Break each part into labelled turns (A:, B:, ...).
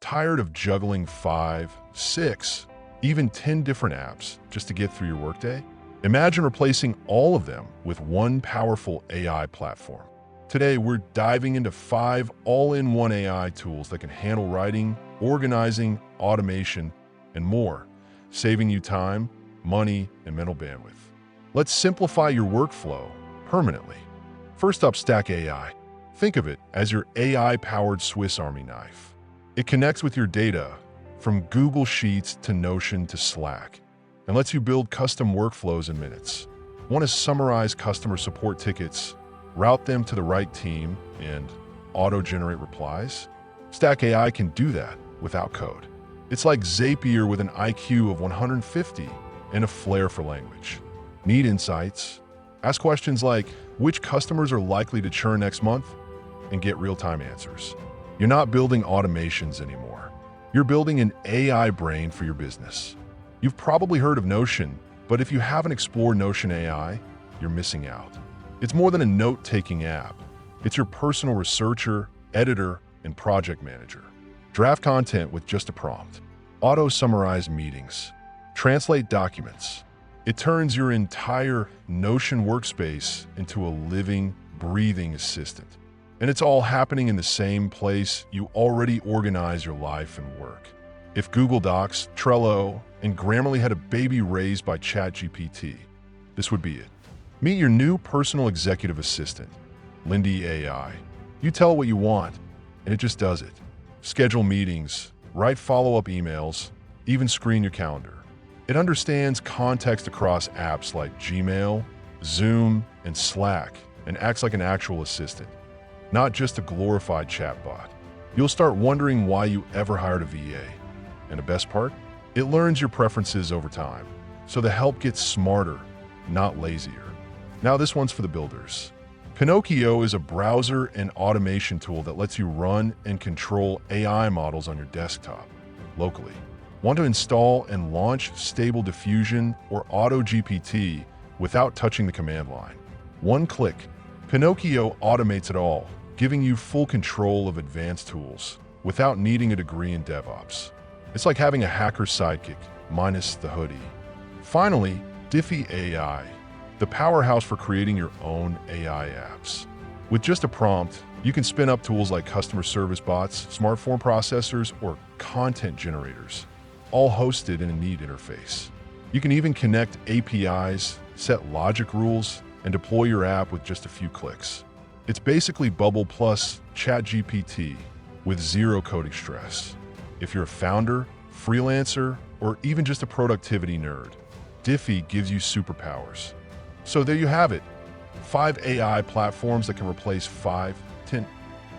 A: Tired of juggling 5, 6, even 10 different apps just to get through your workday? Imagine replacing all of them with one powerful AI platform. Today, we're diving into 5 all-in-one AI tools that can handle writing, organizing, automation, and more, saving you time, money, and mental bandwidth. Let's simplify your workflow permanently. First up, Stack AI. Think of it as your AI-powered Swiss Army knife. It connects with your data, from Google Sheets to Notion to Slack, and lets you build custom workflows in minutes. Want to summarize customer support tickets, route them to the right team, and auto-generate replies? Stack AI can do that without code. It's like Zapier with an IQ of 150 and a flair for language. Need insights? Ask questions like, which customers are likely to churn next month? And get real-time answers. You're not building automations anymore. You're building an AI brain for your business. You've probably heard of Notion, but if you haven't explored Notion AI, you're missing out. It's more than a note-taking app. It's your personal researcher, editor, and project manager. Draft content with just a prompt. Auto-summarize meetings. Translate documents. It turns your entire Notion workspace into a living, breathing assistant. And it's all happening in the same place you already organize your life and work. If Google Docs, Trello, and Grammarly had a baby raised by ChatGPT, this would be it. Meet your new personal executive assistant, Lindy AI. You tell it what you want, and it just does it. Schedule meetings, write follow-up emails, even screen your calendar. It understands context across apps like Gmail, Zoom, and Slack, and acts like an actual assistant, not just a glorified chatbot. You'll start wondering why you ever hired a VA. And the best part? It learns your preferences over time, so the help gets smarter, not lazier. Now this one's for the builders. Pinocchio is a browser and automation tool that lets you run and control AI models on your desktop, locally. Want to install and launch Stable Diffusion or AutoGPT without touching the command line? One click, Pinocchio automates it all, giving you full control of advanced tools without needing a degree in DevOps. It's like having a hacker sidekick, minus the hoodie. Finally, Diffy AI, the powerhouse for creating your own AI apps. With just a prompt, you can spin up tools like customer service bots, smart form processors, or content generators, all hosted in a neat interface. You can even connect APIs, set logic rules, and deploy your app with just a few clicks. It's basically Bubble plus ChatGPT with zero coding stress. If you're a founder, freelancer, or even just a productivity nerd, Diffy gives you superpowers. So there you have it, 5 AI platforms that can replace 5, 10,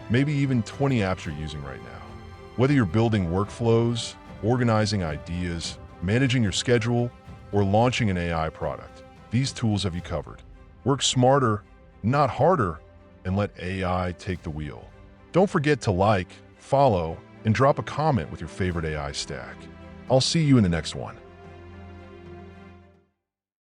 A: maybe even 20 apps you're using right now. Whether you're building workflows, organizing ideas, managing your schedule, or launching an AI product, these tools have you covered. Work smarter, not harder, and let AI take the wheel. Don't forget to like, follow, and drop a comment with your favorite AI stack. I'll see you in the next one.